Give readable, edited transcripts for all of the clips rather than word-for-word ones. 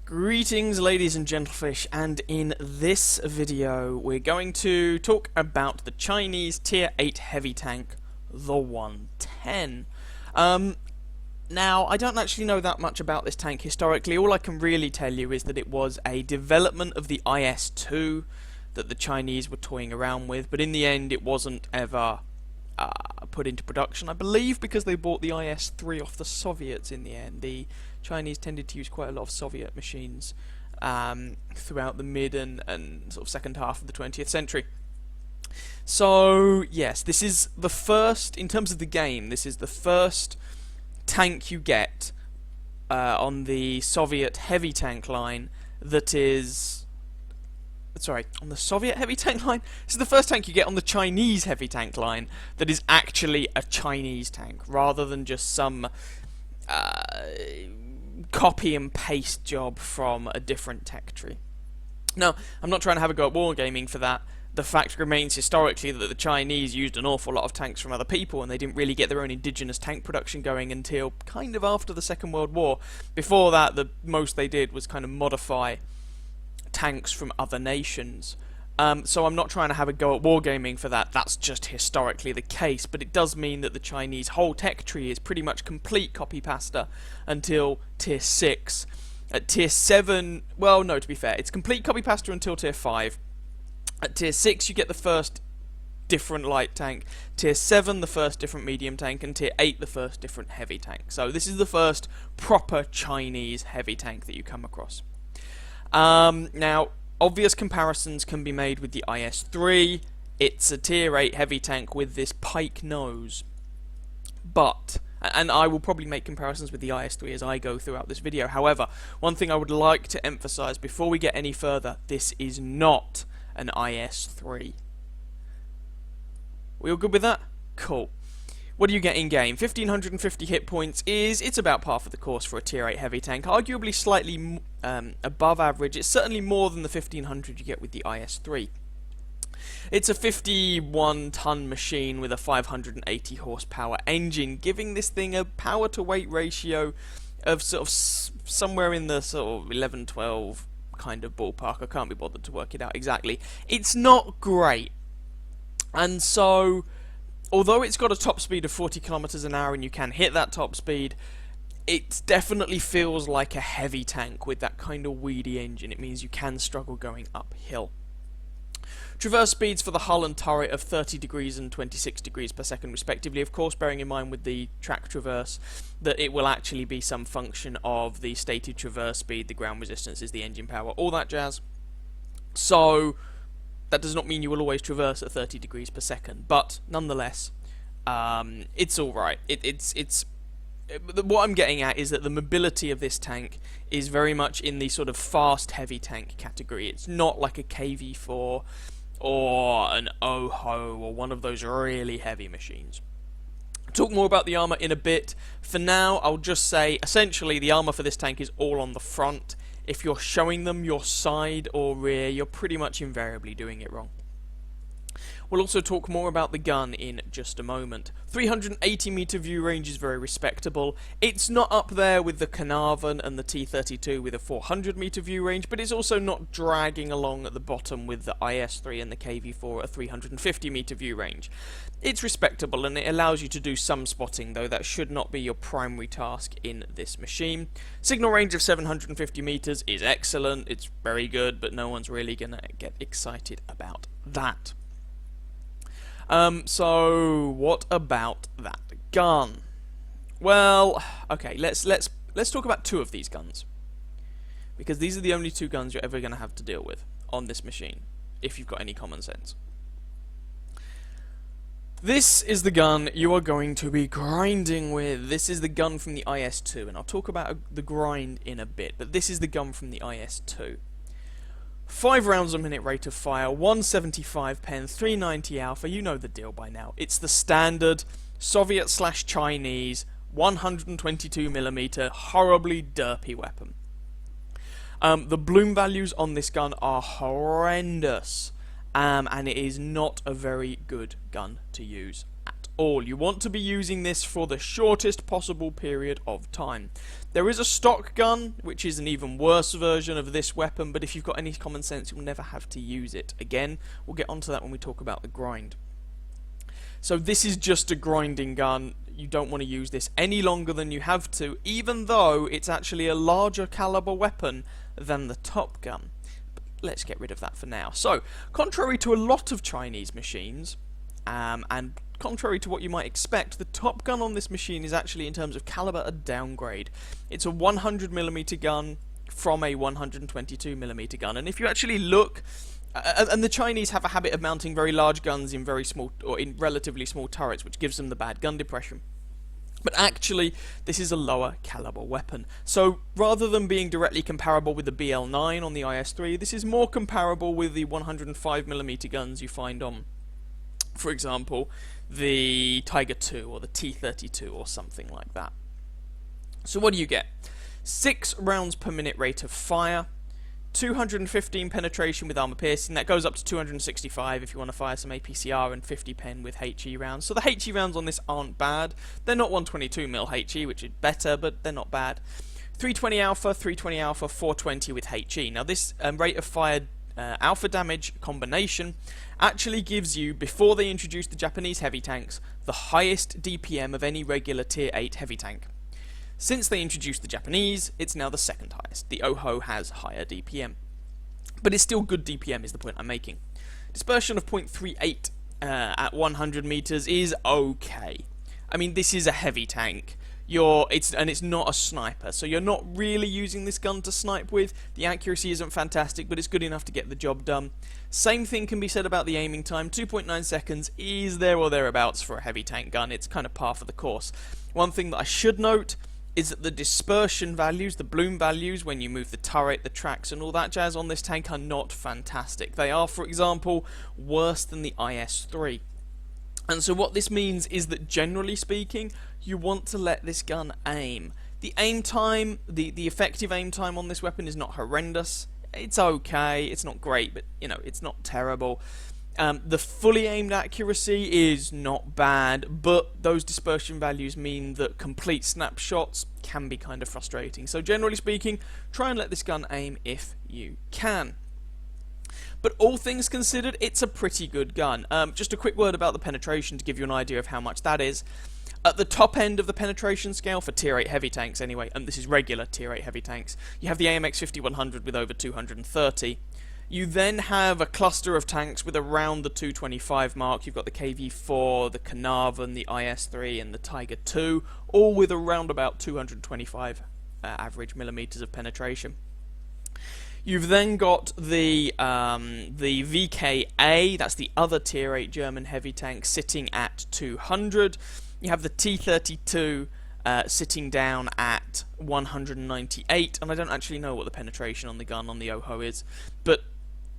Greetings ladies and gentlefish, and in this video we're going to talk about the Chinese Tier 8 heavy tank, the 110. Now, I don't actually know that much about this tank historically. All I can really tell you is that it was a development of the IS-2 that the Chinese were toying around with, but in the end it wasn't ever put into production, I believe, because they bought the IS-3 off the Soviets in the end. The Chinese tended to use quite a lot of Soviet machines throughout the mid and sort of second half of the 20th century. So, yes, this is the first, in terms of the game, this is the first tank you get on the Soviet heavy tank line that is... Sorry, on the Soviet heavy tank line? This is the first tank you get on the Chinese heavy tank line that is actually a Chinese tank, rather than just some copy and paste job from a different tech tree. Now, I'm not trying to have a go at wargaming for that. The fact remains historically that the Chinese used an awful lot of tanks from other people, and they didn't really get their own indigenous tank production going until kind of after the Second World War. Before that, the most they did was kind of modify tanks from other nations. So I'm not trying to have a go at wargaming for that. That's just historically the case, but it does mean that the Chinese whole tech tree is pretty much complete copy-pasta until Tier 6. At Tier 7, well, no, to be fair, it's complete copy-pasta until Tier 5. At Tier 6 you get the first different light tank, Tier 7 the first different medium tank, and Tier 8 the first different heavy tank. So this is the first proper Chinese heavy tank that you come across. Now, obvious comparisons can be made with the IS-3. It's a Tier 8 heavy tank with this pike nose. But, and I will probably make comparisons with the IS-3 as I go throughout this video. However, one thing I would like to emphasize before we get any further, this is not an IS-3. We all good with that? Cool. What do you get in game? 1550 hit points it's about par for the course for a Tier 8 heavy tank, arguably slightly above average. It's certainly more than the 1500 you get with the IS-3. It's a 51-ton machine with a 580 horsepower engine, giving this thing a power-to-weight ratio of sort of somewhere in the sort of 11-12 kind of ballpark. I can't be bothered to work it out exactly. It's not great, and so... although it's got a top speed of 40 kilometers an hour and you can hit that top speed, it definitely feels like a heavy tank with that kind of weedy engine. It means you can struggle going uphill. Traverse speeds for the hull and turret of 30 degrees and 26 degrees per second respectively, of course bearing in mind with the track traverse that it will actually be some function of the stated traverse speed, the ground resistance, the engine power, all that jazz. So... that does not mean you will always traverse at 30 degrees per second, but nonetheless, it's alright. What I'm getting at is that the mobility of this tank is very much in the sort of fast heavy tank category. It's not like a KV-4 or an OHO or one of those really heavy machines. I'll talk more about the armour in a bit. For now, I'll just say, essentially, the armour for this tank is all on the front. If you're showing them your side or rear, you're pretty much invariably doing it wrong. We'll also talk more about the gun in just a moment. 380 meter view range is very respectable. It's not up there with the Carnarvon and the T-32 with a 400 meter view range, but it's also not dragging along at the bottom with the IS-3 and the KV-4 at a 350 meter view range. It's respectable and it allows you to do some spotting, though that should not be your primary task in this machine. Signal range of 750 meters is excellent, it's very good, but no one's really gonna get excited about that. So what about that gun? Well, okay, let's talk about two of these guns, because these are the only two guns you're ever going to have to deal with on this machine, if you've got any common sense. This is the gun you are going to be grinding with. This is the gun from the IS-2, and I'll talk about the grind in a bit, but this is the gun from the IS-2. 5 rounds a minute rate of fire, 175 pen, 390 alpha, you know the deal by now. It's the standard Soviet/Chinese 122mm horribly derpy weapon. The bloom values on this gun are horrendous, and it is not a very good gun to use at all. You want to be using this for the shortest possible period of time. There is a stock gun, which is an even worse version of this weapon, but if you've got any common sense, you'll never have to use it. Again, we'll get onto that when we talk about the grind. So this is just a grinding gun. You don't want to use this any longer than you have to, even though it's actually a larger caliber weapon than the Top Gun. But let's get rid of that for now. So, contrary to a lot of Chinese machines, and contrary to what you might expect, the Top Gun on this machine is actually, in terms of caliber, a downgrade. It's a 100mm gun from a 122mm gun, and if you actually look, and the Chinese have a habit of mounting very large guns in very small, or in relatively small turrets, which gives them the bad gun depression. But actually, this is a lower caliber weapon. So, rather than being directly comparable with the BL-9 on the IS-3, this is more comparable with the 105mm guns you find on, for example, the Tiger II or the T-32 or something like that. So what do you get? 6 rounds per minute rate of fire, 215 penetration with armor piercing. That goes up to 265 if you want to fire some APCR, and 50 pen with HE rounds. So the HE rounds on this aren't bad. They're not 122mm HE, which is better, but they're not bad. 320 alpha, 320 alpha, 420 with HE. Now this rate of fire alpha damage combination actually gives you, before they introduced the Japanese heavy tanks, the highest DPM of any regular tier 8 heavy tank. Since they introduced the Japanese, it's now the second highest. The OHO has higher DPM. But it's still good DPM is the point I'm making. Dispersion of 0.38 at 100 meters is okay. I mean, this is a heavy tank. It's not a sniper, so you're not really using this gun to snipe with. The accuracy isn't fantastic, but it's good enough to get the job done. Same thing can be said about the aiming time. 2.9 seconds is there or thereabouts for a heavy tank gun. It's kind of par for the course. One thing that I should note is that the dispersion values, the bloom values, when you move the turret, the tracks and all that jazz on this tank are not fantastic. They are, for example, worse than the IS-3. And so what this means is that, generally speaking, you want to let this gun aim. The aim time, the effective aim time on this weapon is not horrendous. It's okay, it's not great, but, you know, it's not terrible. The fully aimed accuracy is not bad, but those dispersion values mean that complete snapshots can be kind of frustrating. So generally speaking, try and let this gun aim if you can. But all things considered, it's a pretty good gun. Just a quick word about the penetration to give you an idea of how much that is. At the top end of the penetration scale for Tier 8 heavy tanks anyway, and this is regular Tier 8 heavy tanks, you have the AMX 5100 with over 230. You then have a cluster of tanks with around the 225 mark. You've got the KV-4, the Carnarvon, the IS-3 and the Tiger II, all with around about 225 average millimeters of penetration. You've then got the VKA, that's the other Tier 8 German heavy tank, sitting at 200. You have the T-32 sitting down at 198, and I don't actually know what the penetration on the gun on the OHO is, but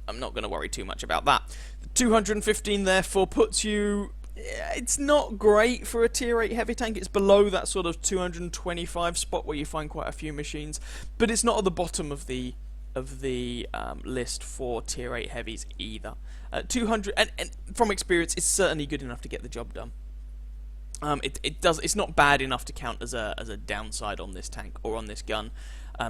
I'm not going to worry too much about that. The 215 therefore puts you... It's not great for a Tier 8 heavy tank. It's below that sort of 225 spot where you find quite a few machines, but it's not at the bottom of the list for Tier 8 heavies either. 200, and from experience, it's certainly good enough to get the job done. It's not bad enough to count as a downside on this tank or on this gun.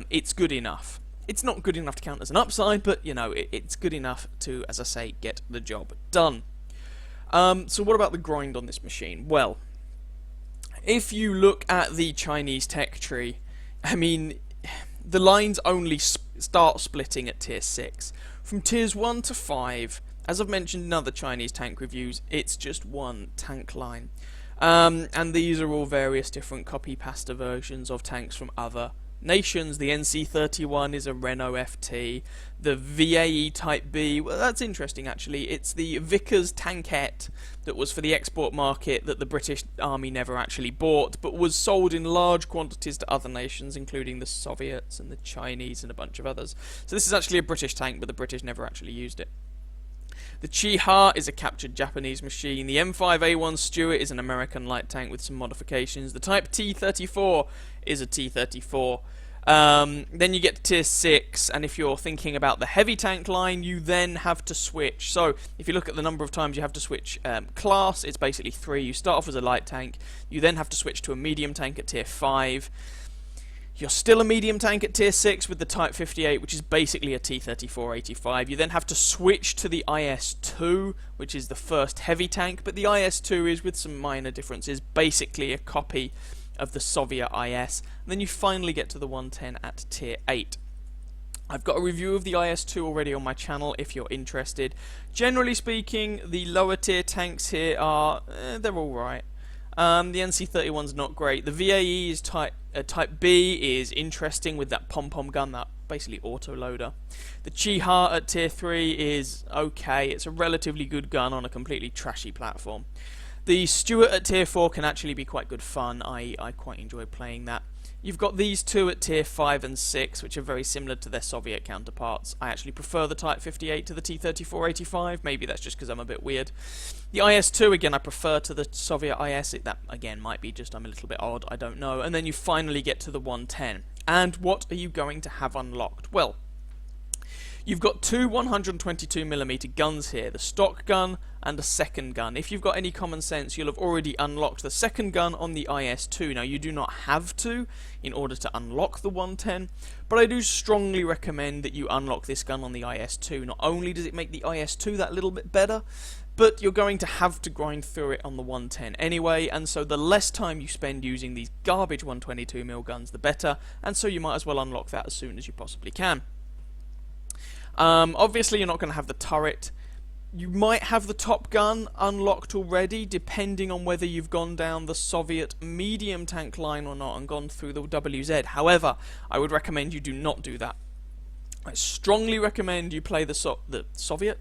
It's good enough. It's not good enough to count as an upside, but you know, it's good enough to, as I say, get the job done. So what about the grind on this machine? Well, if you look at the Chinese tech tree, I mean, the lines only start splitting at Tier 6. From Tiers 1 to 5, as I've mentioned in other Chinese tank reviews, it's just one tank line. And these are all various different copy-pasta versions of tanks from other nations. The NC-31 is a Renault FT. The VAE Type B, well, that's interesting actually. It's the Vickers tankette that was for the export market that the British Army never actually bought, but was sold in large quantities to other nations, including the Soviets and the Chinese and a bunch of others. So this is actually a British tank, but the British never actually used it. The Chi-Ha is a captured Japanese machine. The M5A1 Stuart is an American light tank with some modifications. The Type T-34 is a T-34. Then you get to tier 6, and if you're thinking about the heavy tank line, you then have to switch. So if you look at the number of times you have to switch class, it's basically 3. You start off as a light tank, you then have to switch to a medium tank at tier 5. You're still a medium tank at tier 6 with the Type 58, which is basically a T-34-85. You then have to switch to the IS-2, which is the first heavy tank, but the IS-2 is, with some minor differences, basically a copy of the Soviet IS. And then you finally get to the 110 at tier 8. I've got a review of the IS-2 already on my channel if you're interested. Generally speaking, the lower tier tanks here are, they're alright. The NC-31's not great. The VAE is Type B is interesting with that pom-pom gun, that basically auto-loader. The Chiha at tier 3 is okay. It's a relatively good gun on a completely trashy platform. The Stuart at tier 4 can actually be quite good fun. I quite enjoy playing that. You've got these two at tier 5 and 6, which are very similar to their Soviet counterparts. I actually prefer the Type 58 to the T-34-85. Maybe that's just because I'm a bit weird. The IS-2, again, I prefer to the Soviet IS. That, again, might be just I'm a little bit odd. I don't know. And then you finally get to the 110. And what are you going to have unlocked? Well, you've got two 122mm guns here, the stock gun and a second gun. If you've got any common sense, you'll have already unlocked the second gun on the IS-2. Now, you do not have to in order to unlock the 110, but I do strongly recommend that you unlock this gun on the IS-2. Not only does it make the IS-2 that little bit better, but you're going to have to grind through it on the 110 anyway, and so the less time you spend using these garbage 122mm guns, the better, and so you might as well unlock that as soon as you possibly can. Obviously, you're not going to have the turret. You might have the Top Gun unlocked already, depending on whether you've gone down the Soviet medium tank line or not and gone through the WZ. However, I would recommend you do not do that. I strongly recommend you play the Soviet.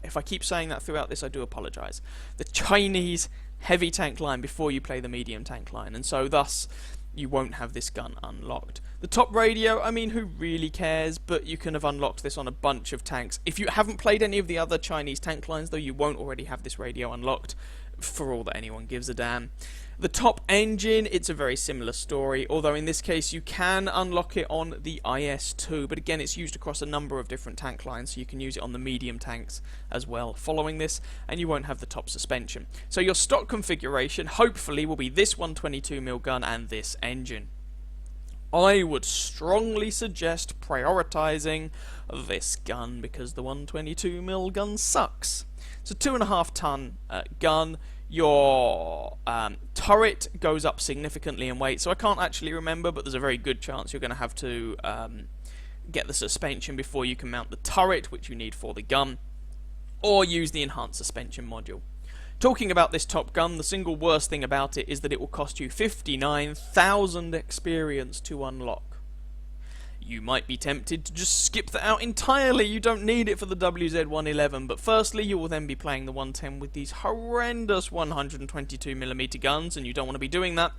If I keep saying that throughout this, I do apologise. The Chinese heavy tank line before you play the medium tank line, and so thus you won't have this gun unlocked. The top radio, I mean, who really cares, but you can have unlocked this on a bunch of tanks. If you haven't played any of the other Chinese tank lines, though, you won't already have this radio unlocked, for all that anyone gives a damn. The top engine, it's a very similar story, although in this case you can unlock it on the IS-2, but again it's used across a number of different tank lines, so you can use it on the medium tanks as well following this, and you won't have the top suspension. So your stock configuration hopefully will be this 122mm gun and this engine. I would strongly suggest prioritising this gun because the 122mm gun sucks. It's a 2.5 ton gun. Your turret goes up significantly in weight, so I can't actually remember, but there's a very good chance you're going to have to get the suspension before you can mount the turret, which you need for the gun, or use the enhanced suspension module. Talking about this Top Gun, the single worst thing about it is that it will cost you 59,000 experience to unlock. You might be tempted to just skip that out entirely. You don't need it for the WZ-111, but firstly, you will then be playing the 110 with these horrendous 122mm guns, and you don't want to be doing that.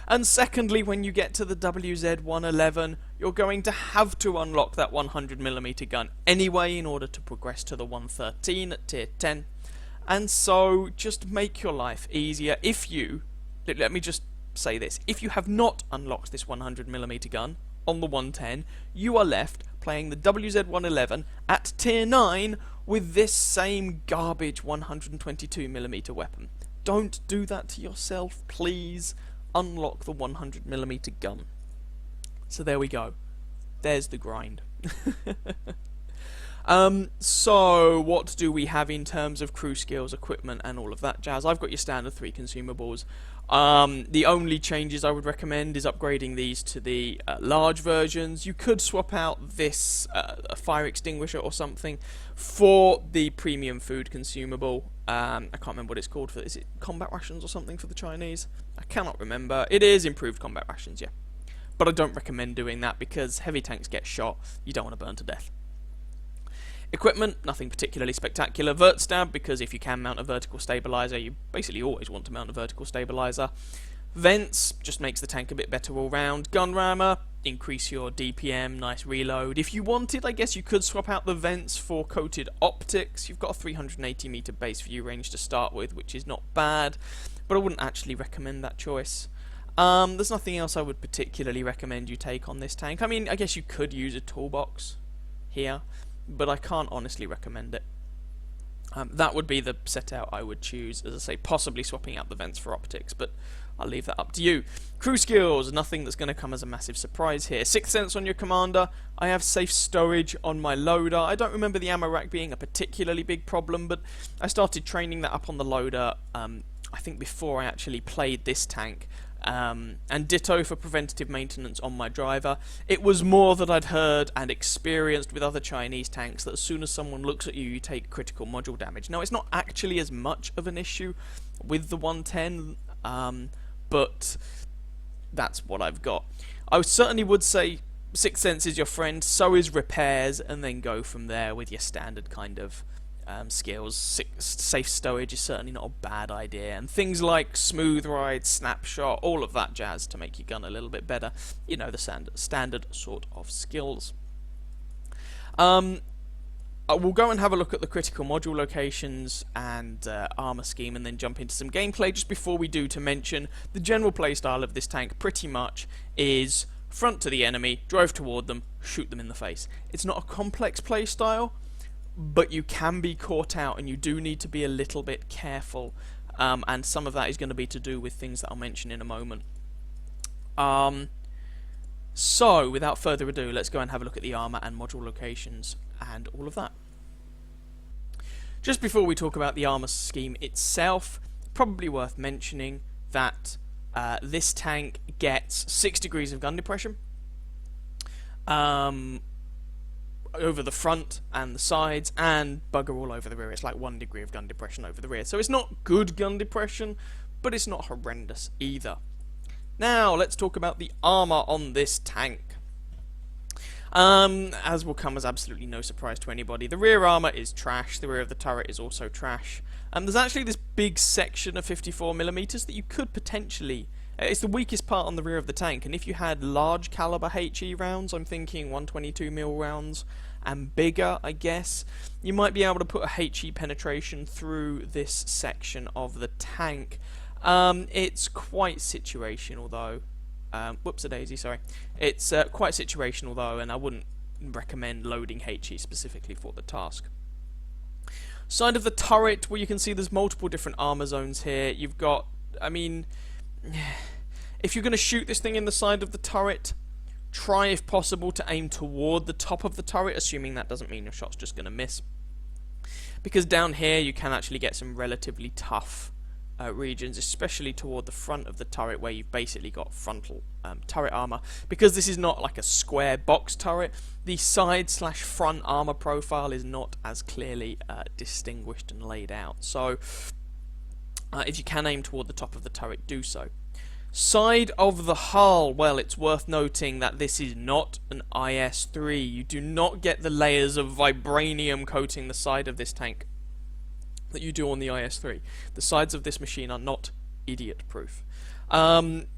And secondly, when you get to the WZ-111, you're going to have to unlock that 100mm gun anyway in order to progress to the 113 at tier 10. And so, just make your life easier. If you, let me just say this, if you have not unlocked this 100mm gun on the 110, you are left playing the WZ-111 at tier 9 with this same garbage 122mm weapon. Don't do that to yourself, please. Unlock the 100mm gun. So there we go. There's the grind. So what do we have in terms of crew skills, equipment, and all of that jazz? I've got your standard 3 consumables. The only changes I would recommend is upgrading these to the large versions. You could swap out this a fire extinguisher or something for the premium food consumable. I can't remember what it's called for. Is it combat rations or something for the Chinese? I cannot remember. It is improved combat rations, yeah. But I don't recommend doing that because heavy tanks get shot. You don't want to burn to death. Equipment, nothing particularly spectacular. Vertstab, because if you can mount a vertical stabilizer, you basically always want to mount a vertical stabilizer. Vents, just makes the tank a bit better all round. Gun rammer, increase your DPM, nice reload. If you wanted, I guess you could swap out the vents for coated optics. You've got a 380 meter base view range to start with, which is not bad, but I wouldn't actually recommend that choice. There's nothing else I would particularly recommend you take on this tank. I mean, I guess you could use a toolbox here, but I can't honestly recommend it. That would be the setout I would choose, as I say, possibly swapping out the vents for optics, but I'll leave that up to you. Crew skills, nothing that's going to come as a massive surprise here. Sixth Sense on your commander. I have safe stowage on my loader. I don't remember the ammo rack being a particularly big problem, but I started training that up on the loader, I think before I actually played this tank. And ditto for preventative maintenance on my driver. It was more that I'd heard and experienced with other Chinese tanks that as soon as someone looks at you, you take critical module damage. Now, it's not actually as much of an issue with the 110, but that's what I've got. I certainly would say Sixth Sense is your friend, so is repairs, and then go from there with your standard kind of skills. Safe stowage is certainly not a bad idea, and things like smooth ride, snapshot, all of that jazz to make your gun a little bit better. You know, the standard sort of skills. We'll go and have a look at the critical module locations and armor scheme, and then jump into some gameplay. Just before we do, to mention the general playstyle of this tank pretty much is front to the enemy, drive toward them, shoot them in the face. It's not a complex playstyle, but you can be caught out, and you do need to be a little bit careful, and some of that is going to be to do with things that I'll mention in a moment. So, without further ado, let's go and have a look at the armor and module locations and all of that. Just before we talk about the armor scheme itself, probably worth mentioning that this tank gets 6 degrees of gun depression over the front and the sides, and bugger all over the rear. It's like 1 degree of gun depression over the rear. So it's not good gun depression, but it's not horrendous either. Now, let's talk about the armor on this tank. As will come as absolutely no surprise to anybody, the rear armor is trash. The rear of the turret is also trash. There's actually this big section of 54mm that you could potentially... it's the weakest part on the rear of the tank, and if you had large caliber HE rounds, I'm thinking 122mm rounds and bigger, I guess, you might be able to put a HE penetration through this section of the tank. It's quite situational though. Whoops-a-daisy, sorry. It's quite situational though, and I wouldn't recommend loading HE specifically for the task. Side of the turret, where you can see there's multiple different armor zones here. You've got, I mean, if you're going to shoot this thing in the side of the turret, try if possible to aim toward the top of the turret, assuming that doesn't mean your shot's just going to miss. Because down here you can actually get some relatively tough regions, especially toward the front of the turret, where you've basically got frontal turret armor. Because this is not like a square box turret, the side/front armor profile is not as clearly distinguished and laid out. So if you can aim toward the top of the turret, do so. Side of the hull, well, it's worth noting that this is not an IS-3. You do not get the layers of vibranium coating the side of this tank that you do on the IS-3. The sides of this machine are not idiot-proof.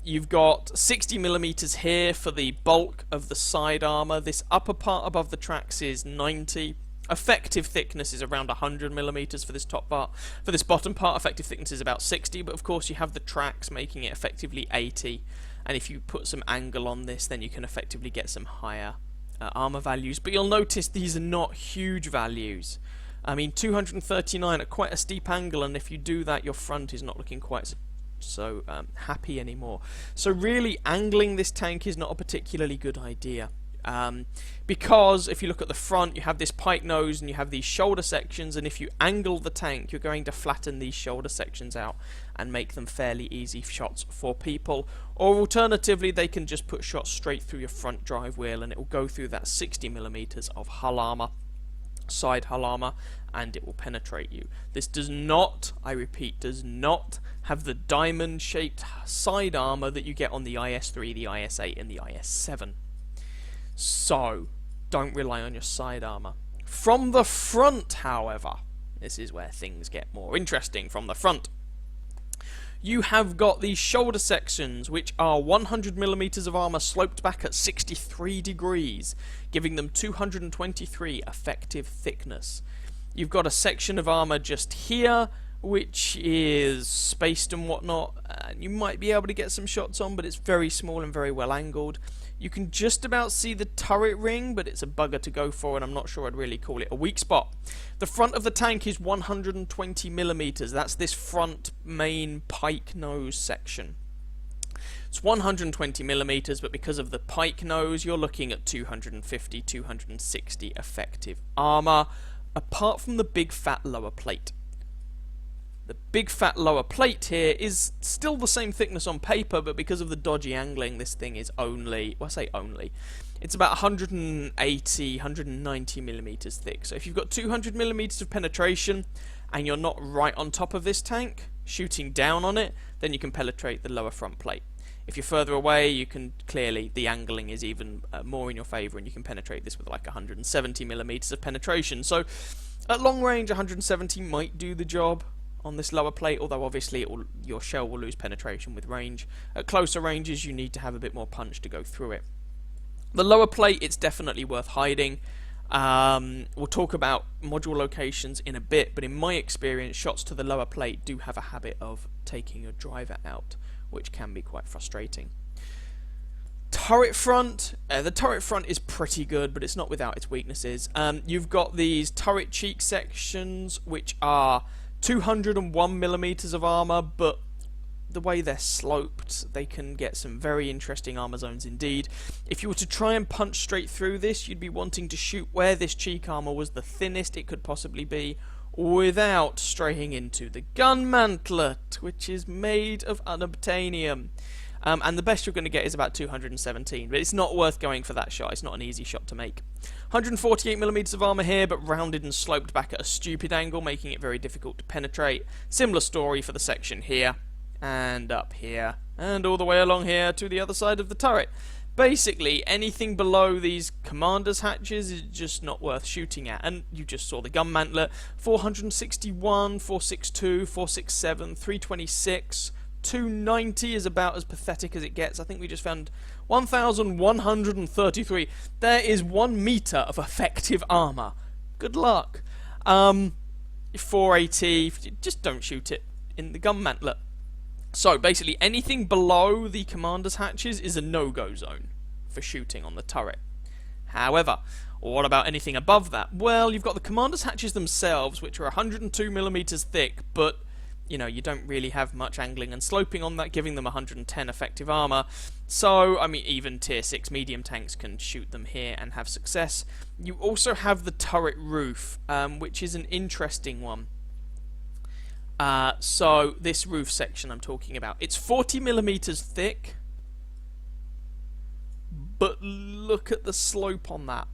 You've got 60mm here for the bulk of the side armor. This upper part above the tracks is 90. Effective thickness is around 100mm for this top part. For this bottom part, effective thickness is about 60, but of course you have the tracks making it effectively 80. And if you put some angle on this, then you can effectively get some higher armor values. But you'll notice these are not huge values. I mean, 239 at quite a steep angle, and if you do that, your front is not looking quite so happy anymore. So really, angling this tank is not a particularly good idea. Because if you look at the front, you have this pike nose and you have these shoulder sections, and if you angle the tank, you're going to flatten these shoulder sections out and make them fairly easy shots for people. Or alternatively, they can just put shots straight through your front drive wheel, and it will go through that 60mm of hull armor, side hull armor, and it will penetrate you. This does not, I repeat, does not have the diamond shaped side armor that you get on the IS-3, the IS-8 and the IS-7. So don't rely on your side armor. From the front, however, this is where things get more interesting. From the front, you have got these shoulder sections, which are 100mm of armor sloped back at 63 degrees, giving them 223 effective thickness. You've got a section of armor just here, which is spaced and whatnot, and you might be able to get some shots on, but it's very small and very well angled. You can just about see the turret ring, but it's a bugger to go for, and I'm not sure I'd really call it a weak spot. The front of the tank is 120mm. That's this front main pike nose section. It's 120mm, but because of the pike nose, you're looking at 250, 260 effective armor, apart from the big fat lower plate. The big fat lower plate here is still the same thickness on paper, but because of the dodgy angling, this thing is only, well, I say only, it's about 180, 190mm thick. So if you've got 200mm of penetration and you're not right on top of this tank, shooting down on it, then you can penetrate the lower front plate. If you're further away, you can clearly, the angling is even more in your favour, and you can penetrate this with like 170mm of penetration. So at long range, 170 might do the job on this lower plate, although obviously your shell will lose penetration with range. At closer ranges, you need to have a bit more punch to go through it. The lower plate, it's definitely worth hiding. We'll talk about module locations in a bit, but in my experience, shots to the lower plate do have a habit of taking your driver out, which can be quite frustrating. Turret front, the turret front is pretty good, but it's not without its weaknesses. You've got these turret cheek sections, which are 201mm of armor, but the way they're sloped, they can get some very interesting armor zones indeed. If you were to try and punch straight through this, you'd be wanting to shoot where this cheek armor was the thinnest it could possibly be, without straying into the gun mantlet, which is made of unobtainium. And the best you're going to get is about 217, but it's not worth going for that shot. It's not an easy shot to make. 148mm of armor here, but rounded and sloped back at a stupid angle, making it very difficult to penetrate. Similar story for the section here, and up here, and all the way along here to the other side of the turret. Basically, anything below these commander's hatches is just not worth shooting at. And you just saw the gun mantlet, 461, 462, 467, 326... 290 is about as pathetic as it gets. I think we just found 1,133. There is 1 meter of effective armor. Good luck. 480, just don't shoot it in the gun mantlet. So basically anything below the commander's hatches is a no-go zone for shooting on the turret. However, what about anything above that? Well, you've got the commander's hatches themselves, which are 102mm thick, but you know, you don't really have much angling and sloping on that, giving them 110 effective armor. So, I mean, even tier 6 medium tanks can shoot them here and have success. You also have the turret roof, which is an interesting one. So, this roof section I'm talking about, it's 40mm thick, but look at the slope on that.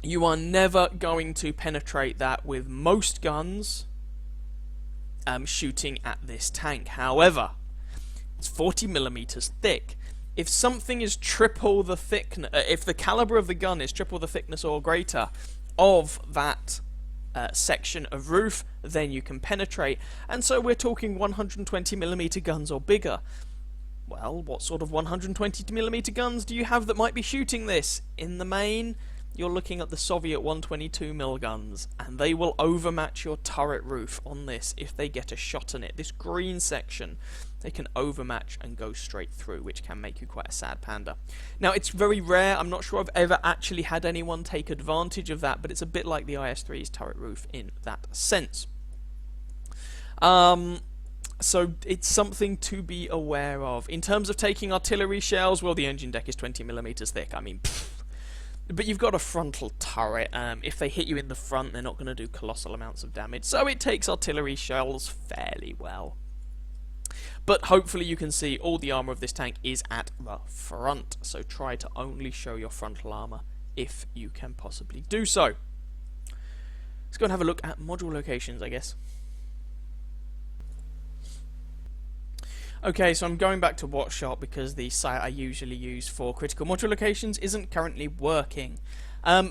You are never going to penetrate that with most guns shooting at this tank. However, it's 40mm thick. If something is triple the thickness, if the caliber of the gun is triple the thickness or greater of that section of roof, then you can penetrate. And so we're talking 120mm guns or bigger. Well, what sort of 120mm guns do you have that might be shooting this? In the main, you're looking at the Soviet 122mm guns, and they will overmatch your turret roof on this if they get a shot on it. This green section, they can overmatch and go straight through, which can make you quite a sad panda. Now, it's very rare. I'm not sure I've ever actually had anyone take advantage of that, but it's a bit like the IS-3's turret roof in that sense. So it's something to be aware of. In terms of taking artillery shells, well, the engine deck is 20mm thick. I mean, but you've got a frontal turret. If they hit you in the front, they're not going to do colossal amounts of damage. So it takes artillery shells fairly well. But hopefully you can see all the armor of this tank is at the front. So try to only show your frontal armor if you can possibly do so. Let's go and have a look at module locations, I guess. Okay, so I'm going back to WatchShot because the site I usually use for critical module locations isn't currently working.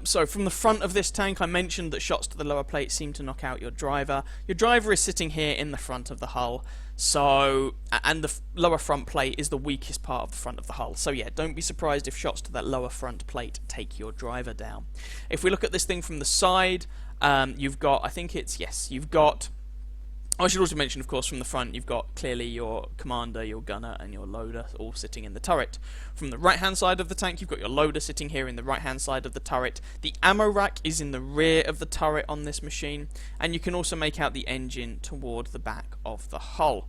So from the front of this tank, I mentioned that shots to the lower plate seem to knock out your driver. Your driver is sitting here in the front of the hull, so and the lower front plate is the weakest part of the front of the hull. So yeah, don't be surprised if shots to that lower front plate take your driver down. If we look at this thing from the side, You've got, I think it's, yes, you've got, I should also mention, of course, from the front, you've got clearly your commander, your gunner, and your loader all sitting in the turret. From the right-hand side of the tank, you've got your loader sitting here in the right-hand side of the turret. The ammo rack is in the rear of the turret on this machine, and you can also make out the engine toward the back of the hull.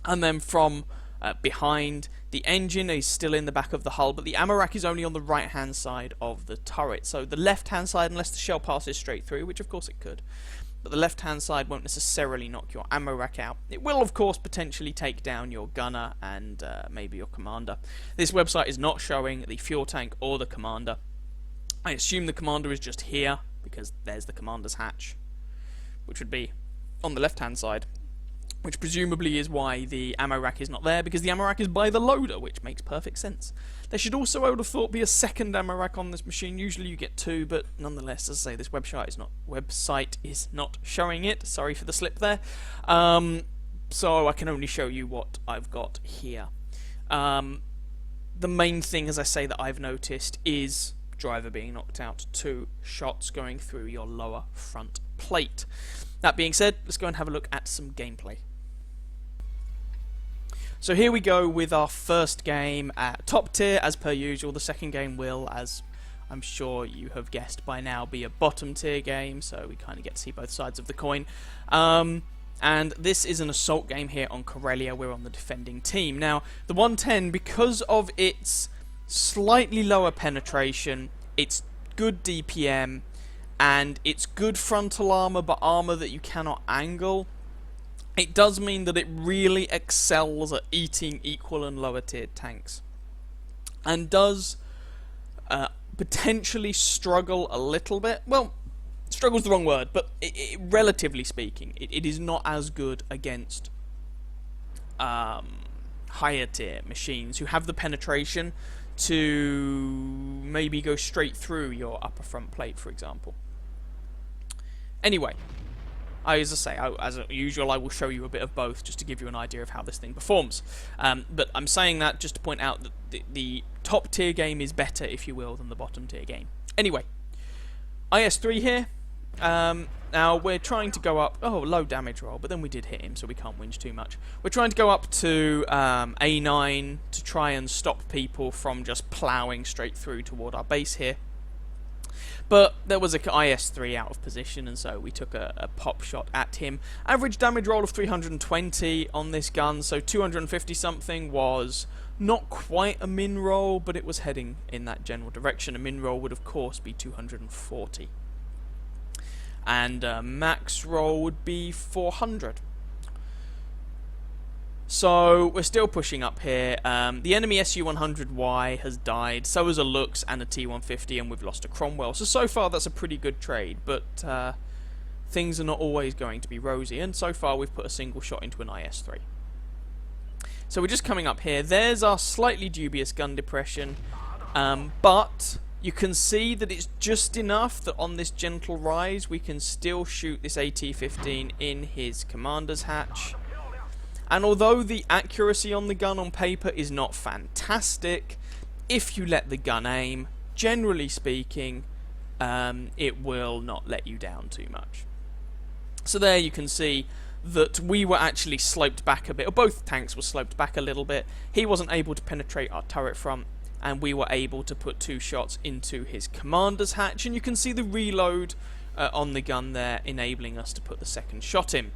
And then from behind, the engine is still in the back of the hull, but the ammo rack is only on the right-hand side of the turret. So the left-hand side, unless the shell passes straight through, which of course it could, but the left-hand side won't necessarily knock your ammo rack out. It will, of course, potentially take down your gunner and maybe your commander. This website is not showing the fuel tank or the commander. I assume the commander is just here, because there's the commander's hatch, which would be on the left-hand side, which presumably is why the ammo rack is not there, because the ammo rack is by the loader, which makes perfect sense. There should also, I would have thought, be a second ammo rack on this machine. Usually you get two, but nonetheless, as I say, this website is not showing it. Sorry for the slip there. So I can only show you what I've got here. The main thing, as I say, that I've noticed is driver being knocked out, 2 shots going through your lower front plate. That being said, let's go and have a look at some gameplay. So here we go with our first game at top tier, as per usual. The second game will, as I'm sure you have guessed by now, be a bottom tier game, so we kind of get to see both sides of the coin. And this is an assault game here on Corellia. We're on the defending team. Now, the 110, because of its slightly lower penetration, it's good DPM, and it's good frontal armor, but armor that you cannot angle, it does mean that it really excels at eating equal and lower tiered tanks, and does potentially struggle a little bit. Well, struggle's the wrong word, but relatively speaking, it is not as good against higher tier machines who have the penetration to maybe go straight through your upper front plate, for example. Anyway, as I say, as usual, I will show you a bit of both just to give you an idea of how this thing performs. But I'm saying that just to point out that the top tier game is better, if you will, than the bottom tier game. Anyway, IS-3 here. Now we're trying to go up. Oh, low damage roll, but then we did hit him, so we can't whinge too much. We're trying to go up to A9 to try and stop people from just ploughing straight through toward our base here. But there was a IS-3 out of position, and so we took a pop shot at him. Average damage roll of 320 on this gun, so 250 something was not quite a min roll, but it was heading in that general direction. A min roll would of course be 240. And max roll would be 400. So we're still pushing up here. The enemy Su-100Y has died, so has a Lux and a T-150, and we've lost a Cromwell. So far that's a pretty good trade, but things are not always going to be rosy, and so far we've put a single shot into an IS-3. So we're just coming up here. There's our slightly dubious gun depression, but you can see that it's just enough that on this gentle rise we can still shoot this AT-15 in his commander's hatch. And although the accuracy on the gun on paper is not fantastic, if you let the gun aim, generally speaking, it will not let you down too much. So there you can see that we were actually sloped back a bit, or both tanks were sloped back a little bit. He wasn't able to penetrate our turret front, and we were able to put 2 shots into his commander's hatch, and you can see the reload on the gun there, enabling us to put the second shot in.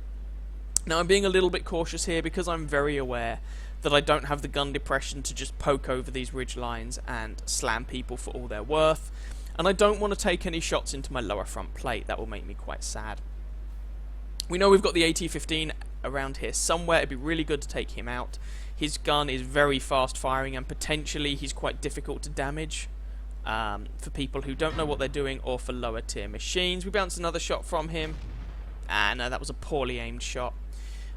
Now I'm being a little bit cautious here because I'm very aware that I don't have the gun depression to just poke over these ridge lines and slam people for all they're worth, and I don't want to take any shots into my lower front plate. That will make me quite sad. We know we've got the AT-15 around here somewhere. It'd be really good to take him out. His gun is very fast firing, and potentially he's quite difficult to damage for people who don't know what they're doing, or for lower tier machines. We bounced another shot from him, and that was a poorly aimed shot.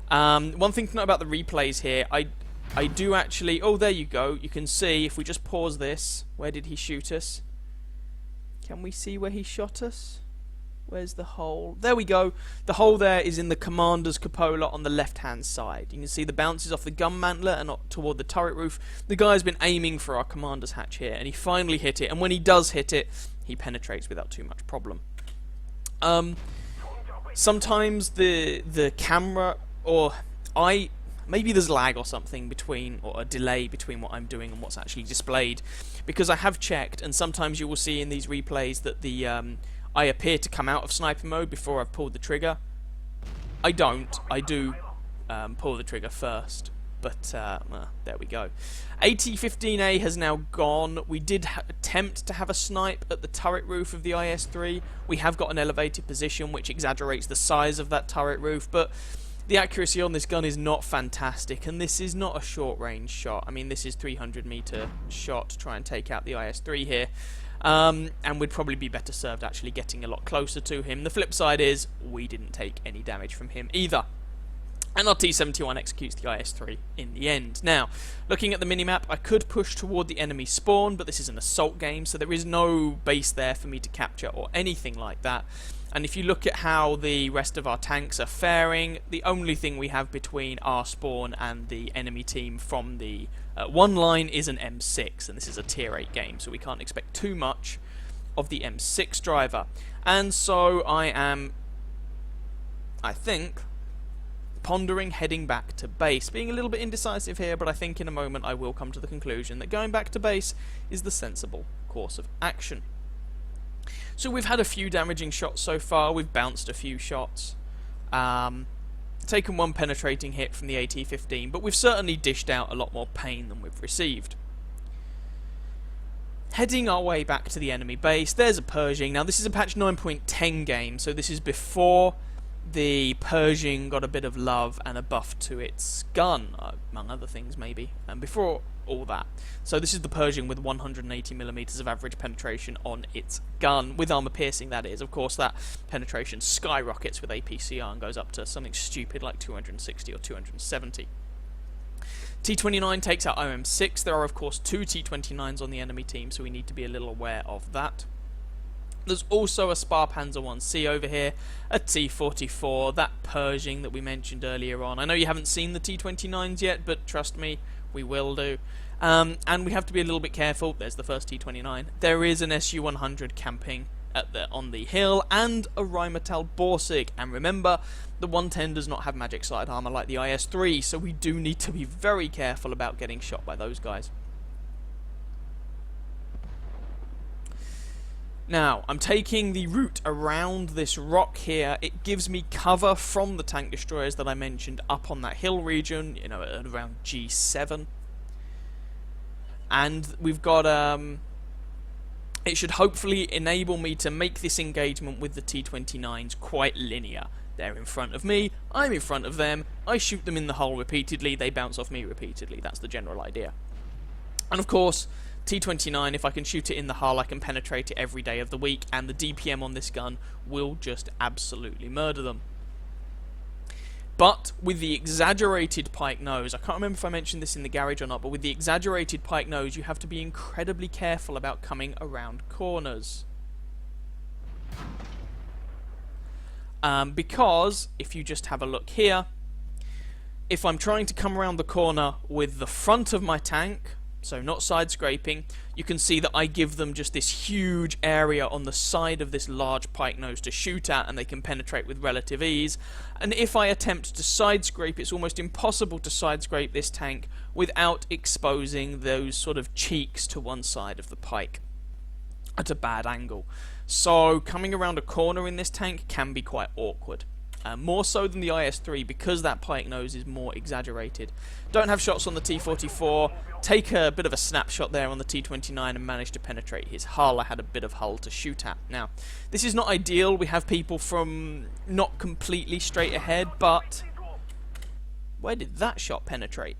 One thing to note about the replays here, I do actually... Oh, there you go. You can see, if we just pause this, where did he shoot us? Can we see where he shot us? Where's the hole? There we go. The hole there is in the commander's cupola on the left-hand side. You can see the bounces off the gun mantler and toward the turret roof. The guy's been aiming for our commander's hatch here, and he finally hit it. And when he does hit it, he penetrates without too much problem. Sometimes the camera, or maybe there's lag or something between, or a delay between what I'm doing and what's actually displayed, because I have checked, and sometimes you will see in these replays that the I appear to come out of sniper mode before I've pulled the trigger. I don't. I do pull the trigger first. But there we go. AT-15A has now gone. We did attempt to have a snipe at the turret roof of the IS-3. We have got an elevated position which exaggerates the size of that turret roof, but the accuracy on this gun is not fantastic, and this is not a short-range shot. I mean, this is 300-meter shot to try and take out the IS-3 here. And we'd probably be better served actually getting a lot closer to him. The flip side is we didn't take any damage from him either. And our T-71 executes the IS-3 in the end. Now, looking at the minimap, I could push toward the enemy spawn, but this is an assault game, so there is no base there for me to capture or anything like that. And if you look at how the rest of our tanks are faring, the only thing we have between our spawn and the enemy team from the one line is an M6, and this is a tier 8 game, so we can't expect too much of the M6 driver. And so I am, I think, pondering heading back to base, being a little bit indecisive here, but I think in a moment I will come to the conclusion that going back to base is the sensible course of action. So we've had a few damaging shots so far, we've bounced a few shots, taken one penetrating hit from the AT-15, but we've certainly dished out a lot more pain than we've received. Heading our way back to the enemy base, there's a Pershing. Now this is a patch 9.10 game, so this is before the Pershing got a bit of love and a buff to its gun, among other things maybe, and before all that. So this is the Pershing with 180mm of average penetration on its gun, with armor piercing that is. Of course that penetration skyrockets with APCR and goes up to something stupid like 260 or 270. T-29 takes out OM6. There are of course two T-29s on the enemy team, so we need to be a little aware of that. There's also a Sparpanzer 1C over here, a T-44, that Pershing that we mentioned earlier on. I know you haven't seen the T-29s yet, but trust me, we will do. And we have to be a little bit careful. There's the first T-29. There is an Su-100 camping on the hill, and a Rheinmetall Borsig. And remember, the 110 does not have magic side armor like the IS-3, so we do need to be very careful about getting shot by those guys. Now, I'm taking the route around this rock here. It gives me cover from the tank destroyers that I mentioned up on that hill region, you know, at around G7. And we've got, it should hopefully enable me to make this engagement with the T-29s quite linear. They're in front of me, I'm in front of them, I shoot them in the hull repeatedly, they bounce off me repeatedly. That's the general idea. And of course, T-29, if I can shoot it in the hull, I can penetrate it every day of the week, and the DPM on this gun will just absolutely murder them. But with the exaggerated pike nose, I can't remember if I mentioned this in the garage or not, but with the exaggerated pike nose, you have to be incredibly careful about coming around corners. Because, if you just have a look here, if I'm trying to come around the corner with the front of my tank, so not side scraping, you can see that I give them just this huge area on the side of this large pike nose to shoot at, and they can penetrate with relative ease. And if I attempt to side scrape, it's almost impossible to side scrape this tank without exposing those sort of cheeks to one side of the pike at a bad angle. So coming around a corner in this tank can be quite awkward. More so than the IS-3, because that pike nose is more exaggerated. Don't have shots on the T-44, take a bit of a snapshot there on the T-29 and manage to penetrate his hull. I had a bit of hull to shoot at. Now, this is not ideal, we have people from not completely straight ahead, but where did that shot penetrate?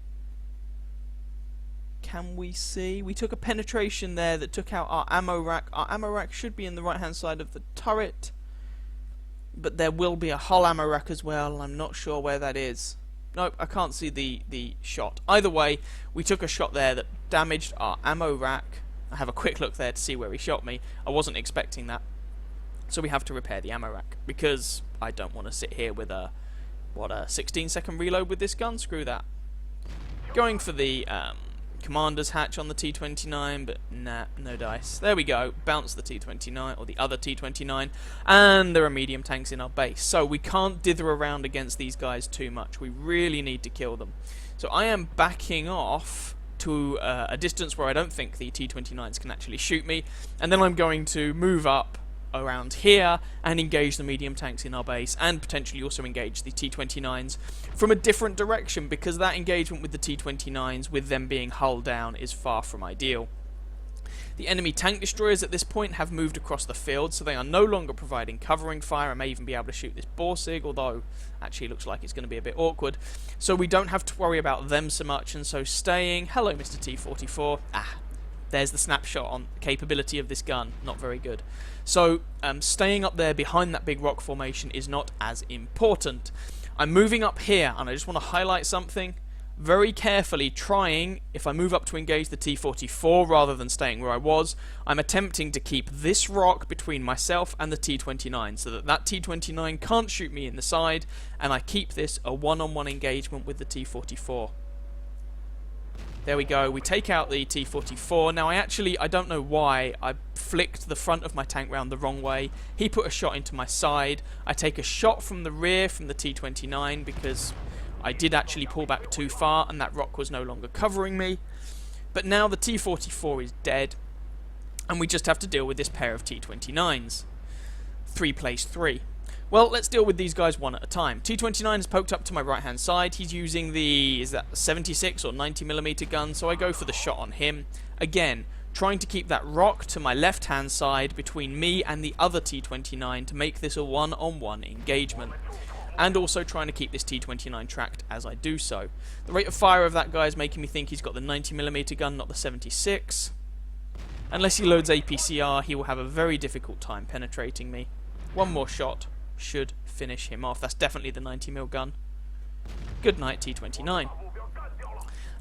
Can we see? We took a penetration there that took out our ammo rack. Our ammo rack should be in the right hand side of the turret, but there will be a hull ammo rack as well. I'm not sure where that is. Nope, I can't see the shot. Either way, we took a shot there that damaged our ammo rack. I have a quick look there to see where he shot me. I wasn't expecting that. So we have to repair the ammo rack, because I don't want to sit here with a 16-second reload with this gun. Screw that. Going for the commander's hatch on the T-29, but nah, no dice. There we go, bounce the T-29, or the other T-29, and there are medium tanks in our base. So we can't dither around against these guys too much. We really need to kill them. So I am backing off to a distance where I don't think the T-29s can actually shoot me, and then I'm going to move up around here and engage the medium tanks in our base, and potentially also engage the T-29s from a different direction, because that engagement with the T-29s, with them being hull down, is far from ideal. The enemy tank destroyers at this point have moved across the field, so they are no longer providing covering fire. I may even be able to shoot this Borsig, although actually it looks like it's going to be a bit awkward. So we don't have to worry about them so much, and so staying... Hello, Mr. T-44. There's the snapshot on capability of this gun. Not very good. So staying up there behind that big rock formation is not as important. I'm moving up here, and I just want to highlight something. Very carefully trying, if I move up to engage the T-44 rather than staying where I was, I'm attempting to keep this rock between myself and the T-29 so that that T-29 can't shoot me in the side, and I keep this a one-on-one engagement with the T-44. There we go, we take out the T-44. Now I don't know why, I flicked the front of my tank round the wrong way. He put a shot into my side. I take a shot from the rear from the T-29 because I did actually pull back too far and that rock was no longer covering me. But now the T-44 is dead, and we just have to deal with this pair of T-29s. 3 plays 3. Well, let's deal with these guys one at a time. T-29 is poked up to my right hand side. He's using the, is that 76 or 90mm gun, so I go for the shot on him. Again, trying to keep that rock to my left hand side between me and the other T-29 to make this a one-on-one engagement. And also trying to keep this T-29 tracked as I do so. The rate of fire of that guy is making me think he's got the 90mm gun, not the 76. Unless he loads APCR, he will have a very difficult time penetrating me. One more shot should finish him off. That's definitely the 90mm gun. Good night, T-29.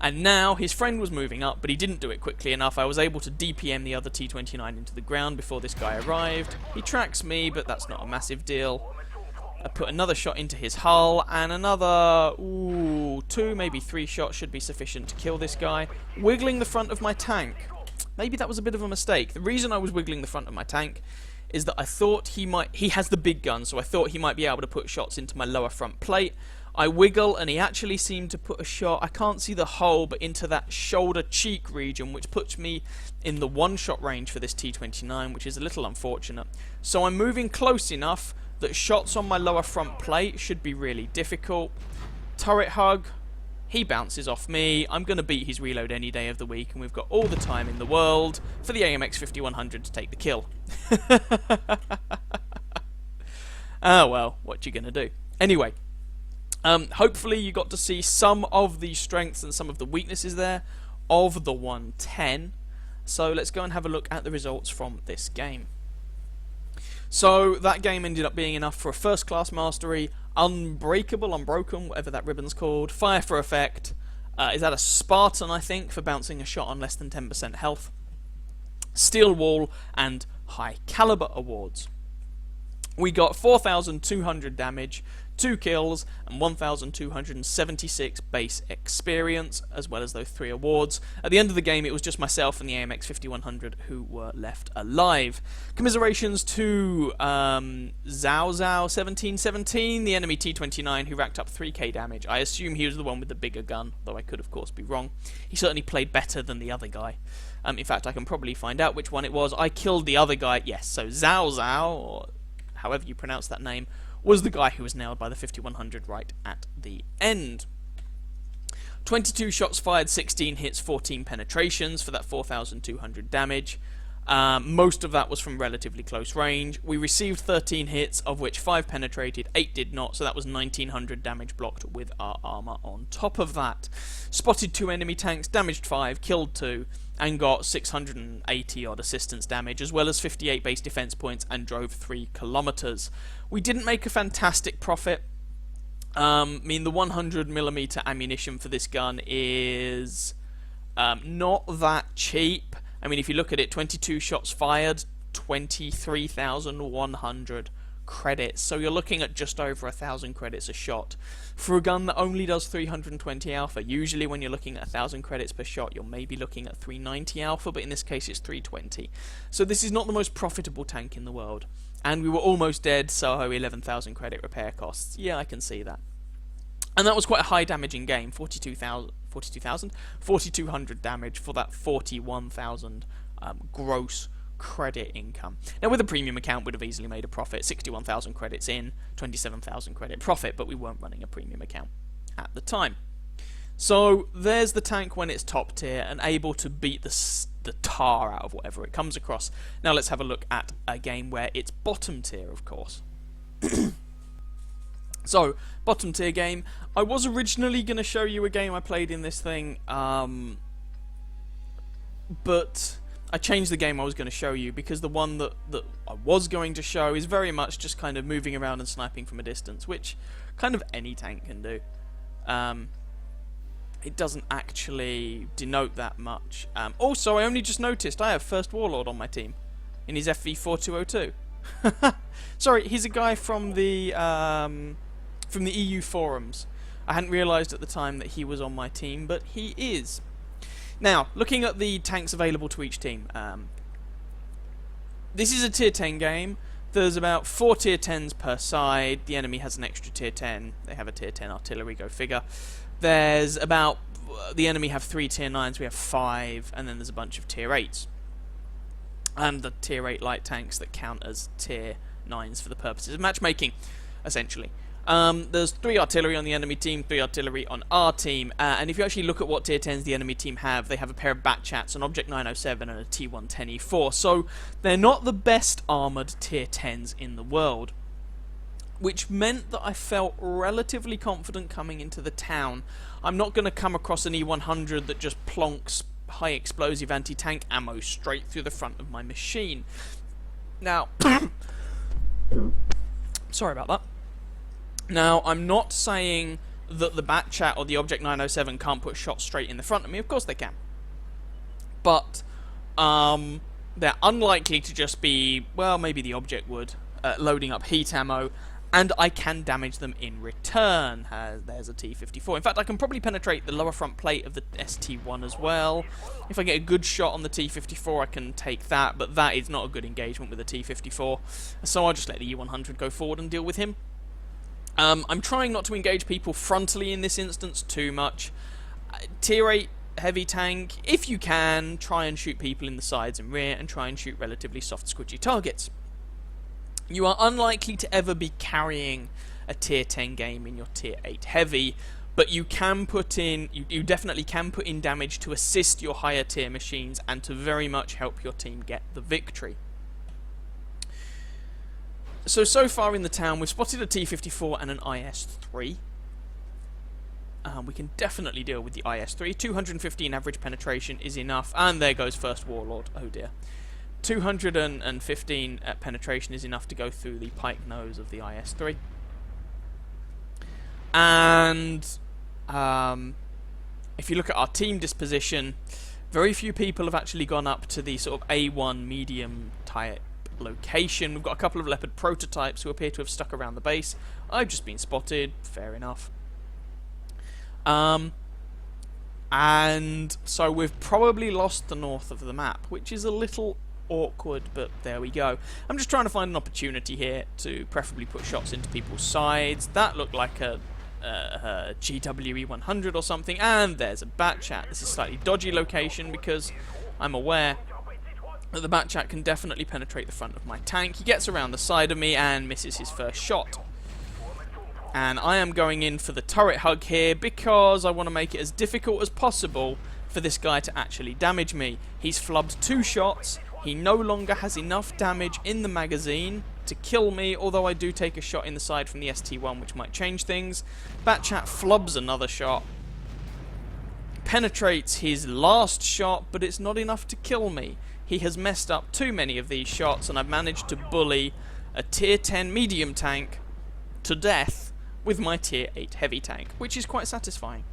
And now his friend was moving up, but he didn't do it quickly enough. I was able to DPM the other T-29 into the ground before this guy arrived. He tracks me, but that's not a massive deal. I put another shot into his hull, and another 2, maybe 3 shots should be sufficient to kill this guy. Wiggling the front of my tank. Maybe that was a bit of a mistake. The reason I was wiggling the front of my tank is that I thought he has the big gun, so I thought he might be able to put shots into my lower front plate. I wiggle, and he actually seemed to put a shot, I can't see the hole, but into that shoulder cheek region, which puts me in the one-shot range for this T-29, which is a little unfortunate. So I'm moving close enough that shots on my lower front plate should be really difficult. Turret hug, he bounces off me. I'm going to beat his reload any day of the week, and we've got all the time in the world for the AMX 5100 to take the kill. Ah, well, what you going to do? Anyway, hopefully you got to see some of the strengths and some of the weaknesses there of the 110. So let's go and have a look at the results from this game. So that game ended up being enough for a first class mastery, unbreakable, unbroken, whatever that ribbon's called, fire for effect, is that a Spartan I think for bouncing a shot on less than 10% health, steel wall, and high caliber awards. We got 4,200 damage, 2 kills, and 1,276 base experience, as well as those 3 awards. At the end of the game, it was just myself and the AMX 5100 who were left alive. Commiserations to Zhao Zhao 1717, the enemy T-29, who racked up 3k damage. I assume he was the one with the bigger gun, though I could of course be wrong. He certainly played better than the other guy. In fact, I can probably find out which one it was. I killed the other guy, yes, so Zhao Zhao, or however you pronounce that name, was the guy who was nailed by the 5100 right at the end. 22 shots fired, 16 hits, 14 penetrations for that 4,200 damage. Most of that was from relatively close range. We received 13 hits, of which 5 penetrated, 8 did not, so that was 1,900 damage blocked with our armor on top of that. Spotted 2 enemy tanks, damaged 5, killed 2, and got 680 odd assistance damage, as well as 58 base defense points, and drove 3 kilometers. We didn't make a fantastic profit. I mean, the 100mm ammunition for this gun is not that cheap. I mean, if you look at it, 22 shots fired, 23,100 credits, so you're looking at just over 1,000 credits a shot. For a gun that only does 320 alpha, usually when you're looking at 1,000 credits per shot, you're maybe looking at 390 alpha, but in this case it's 320. So this is not the most profitable tank in the world. And we were almost dead, so 11,000 credit repair costs. Yeah, I can see that. And that was quite a high damaging game, 4,200 damage for that 41,000 gross credit income. Now with a premium account we'd have easily made a profit, 61,000 credits in, 27,000 credit profit, but we weren't running a premium account at the time. So there's the tank when it's top tier and able to beat the tar out of whatever it comes across. Now let's have a look at a game where it's bottom tier, of course. So, bottom tier game. I was originally going to show you a game I played in this thing, but I changed the game I was going to show you because the one that I was going to show is very much just kind of moving around and sniping from a distance, which kind of any tank can do. It doesn't actually denote that much. Also, I only just noticed I have First Warlord on my team in his FV4202. Sorry, he's a guy from the EU forums. I hadn't realised at the time that he was on my team, but he is. Now, looking at the tanks available to each team, this is a tier 10 game. There's about 4 tier 10s per side. The enemy has an extra tier 10. They have a tier 10 artillery, go figure. There's about... the enemy have 3 tier 9s, we have 5, and then there's a bunch of tier 8s. And the tier 8 light tanks that count as tier 9s for the purposes of matchmaking, essentially. There's 3 artillery on the enemy team, 3 artillery on our team, and if you actually look at what tier 10s the enemy team have, they have a pair of Batchats, an Object 907 and a T110E4, so they're not the best armoured tier 10s in the world. Which meant that I felt relatively confident coming into the town. I'm not going to come across an E100 that just plonks high explosive anti-tank ammo straight through the front of my machine. Now, sorry about that. Now, I'm not saying that the Batchat or the Object 907 can't put shots straight in the front of me. Of course they can. But they're unlikely to just be, well, maybe the Object would, loading up heat ammo, and I can damage them in return. There's a T-54. In fact, I can probably penetrate the lower front plate of the ST-1 as well. If I get a good shot on the T-54, I can take that, but that is not a good engagement with the T-54. So I'll just let the U-100 go forward and deal with him. I'm trying not to engage people frontally in this instance too much. Tier 8 heavy tank, if you can, try and shoot people in the sides and rear, and try and shoot relatively soft, squidgy targets. You are unlikely to ever be carrying a tier 10 game in your tier 8 heavy, but you can put in, you definitely can put in damage to assist your higher tier machines and to very much help your team get the victory. So far in the town, we've spotted a T-54 and an IS-3. We can definitely deal with the IS-3. 215 average penetration is enough, and there goes First Warlord. Oh dear. 215 penetration is enough to go through the pike nose of the IS-3. And if you look at our team disposition, very few people have actually gone up to the sort of A1 medium type location. We've got a couple of Leopard prototypes who appear to have stuck around the base. I've just been spotted, fair enough. And so we've probably lost the north of the map, which is a little awkward, but there we go. I'm just trying to find an opportunity here to preferably put shots into people's sides. That looked like a GWE 100 or something, and there's a Batchat. This is a slightly dodgy location because I'm aware that the Batchat can definitely penetrate the front of my tank. He gets around the side of me and misses his first shot. And I am going in for the turret hug here because I want to make it as difficult as possible for this guy to actually damage me. He's flubbed 2 shots. He no longer has enough damage in the magazine to kill me, although I do take a shot in the side from the ST-1, which might change things. Batchat flubs another shot. Penetrates his last shot, but it's not enough to kill me. He has messed up too many of these shots, and I've managed to bully a tier 10 medium tank to death with my tier 8 heavy tank, which is quite satisfying.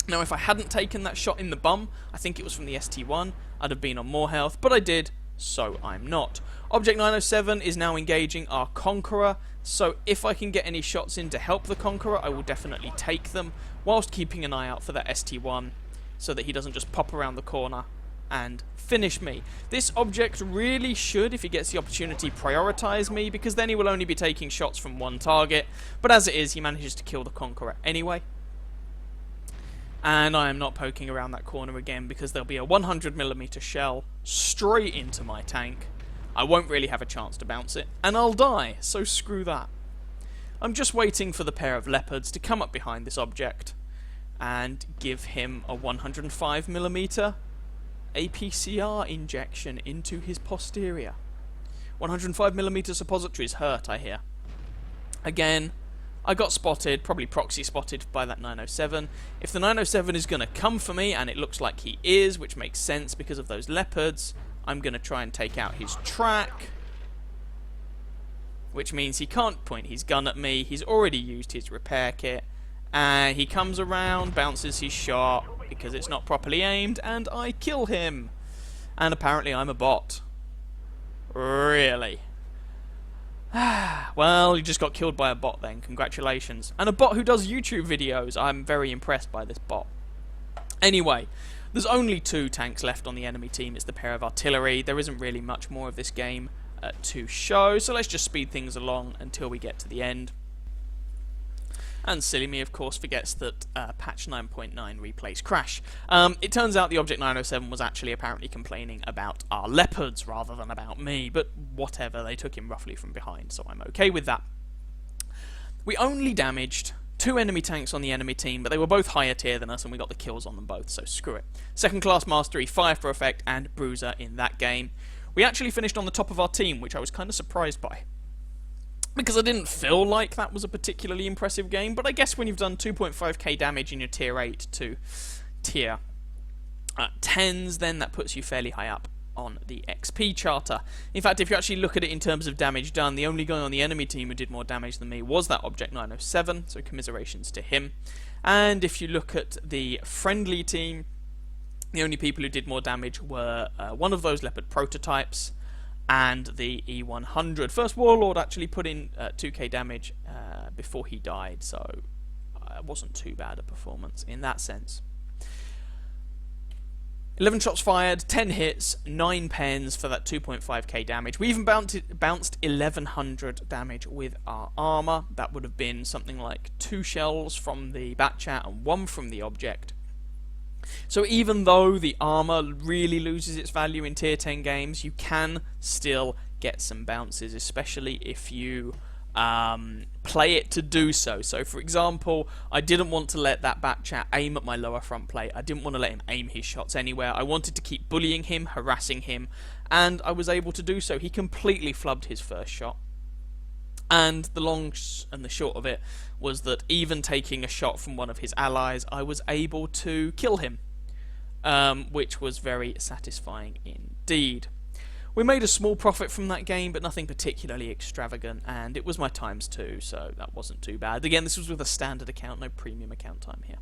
Now, if I hadn't taken that shot in the bum, I think it was from the ST-1, I'd have been on more health, but I did, so I'm not. Object 907 is now engaging our Conqueror, so if I can get any shots in to help the Conqueror, I will definitely take them, whilst keeping an eye out for that ST1, so that he doesn't just pop around the corner and finish me. This object really should, if he gets the opportunity, prioritize me, because then he will only be taking shots from one target, but as it is, he manages to kill the Conqueror anyway. And I am not poking around that corner again, because there'll be a 100mm shell straight into my tank. I won't really have a chance to bounce it, and I'll die, so screw that. I'm just waiting for the pair of leopards to come up behind this object and give him a 105mm APCR injection into his posterior. 105mm suppositories hurt, I hear. Again, I got spotted, probably proxy spotted by that 907. If the 907 is going to come for me, and it looks like he is, which makes sense because of those leopards, I'm going to try and take out his track, which means he can't point his gun at me. He's already used his repair kit, and he comes around, bounces his shot because it's not properly aimed, and I kill him. And apparently I'm a bot. Really? Well, you just got killed by a bot then. Congratulations. And a bot who does YouTube videos. I'm very impressed by this bot. Anyway, there's only 2 tanks left on the enemy team. It's the pair of artillery. There isn't really much more of this game to show, so let's just speed things along until we get to the end. And silly me, of course, forgets that patch 9.9 replays crash. It turns out the Object 907 was actually apparently complaining about our leopards rather than about me, but whatever, they took him roughly from behind, so I'm okay with that. We only damaged 2 enemy tanks on the enemy team, but they were both higher tier than us, and we got the kills on them both, so screw it. Second class mastery, fire for effect, and bruiser in that game. We actually finished on the top of our team, which I was kind of surprised by, because I didn't feel like that was a particularly impressive game, but I guess when you've done 2.5k damage in your tier 8 to tier 10s, then that puts you fairly high up on the XP charter. In fact, if you actually look at it in terms of damage done, the only guy on the enemy team who did more damage than me was that Object 907, so commiserations to him. And if you look at the friendly team, the only people who did more damage were one of those Leopard prototypes and the E100. First Warlord actually put in 2k damage before he died, so it wasn't too bad a performance in that sense. 11 shots fired, 10 hits, 9 pens for that 2.5k damage. We even bounced 1100 damage with our armour. That would have been something like 2 shells from the Batchat and 1 from the object. So even though the armour really loses its value in tier 10 games, you can still get some bounces, especially if you play it to do so. So for example, I didn't want to let that Batchat aim at my lower front plate. I didn't want to let him aim his shots anywhere. I wanted to keep bullying him, harassing him, and I was able to do so. He completely flubbed his first shot. And the long and the short of it was that even taking a shot from one of his allies, I was able to kill him, which was very satisfying indeed. We made a small profit from that game, but nothing particularly extravagant, and it was my times 2, so that wasn't too bad. Again, this was with a standard account, no premium account time here.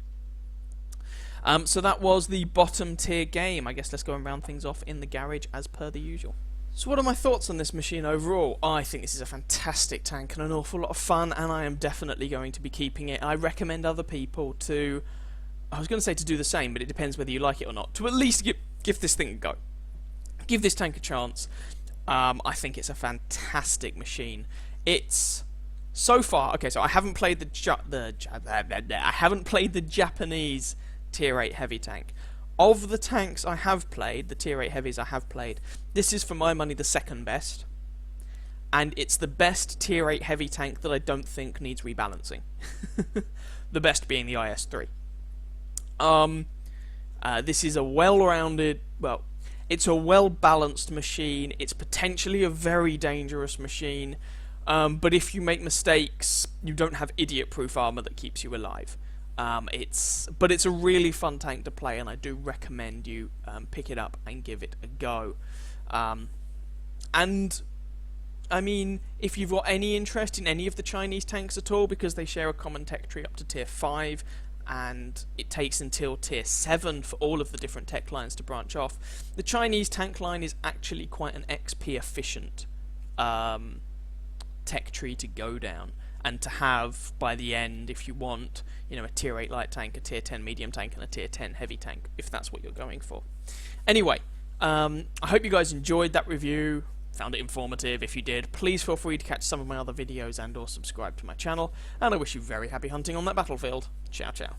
So that was the bottom tier game. I guess let's go and round things off in the garage as per the usual. So what are my thoughts on this machine overall? I think this is a fantastic tank and an awful lot of fun, and I am definitely going to be keeping it. I recommend other people to, I was going to say to do the same, but it depends whether you like it or not, to at least give this thing a go. Give this tank a chance. I think it's a fantastic machine. It's so far okay. So I haven't played I haven't played the Japanese tier 8 heavy tank. Of the tanks I have played, the tier 8 heavies I have played, this is for my money the second best, and it's the best tier 8 heavy tank that I don't think needs rebalancing. The best being the IS-3. This is a well-rounded, well, it's a well-balanced machine. It's potentially a very dangerous machine, but if you make mistakes, you don't have idiot-proof armor that keeps you alive. But it's a really fun tank to play, and I do recommend you pick it up and give it a go. And I mean, if you've got any interest in any of the Chinese tanks at all, because they share a common tech tree up to tier 5, and it takes until tier 7 for all of the different tech lines to branch off. The Chinese tank line is actually quite an XP efficient tech tree to go down, and to have by the end, if you want, you know, a tier 8 light tank, a tier 10 medium tank, and a tier 10 heavy tank, if that's what you're going for. Anyway, I hope you guys enjoyed that review, found it informative. If you did, please feel free to catch some of my other videos and or subscribe to my channel, and I wish you very happy hunting on that battlefield. Ciao ciao.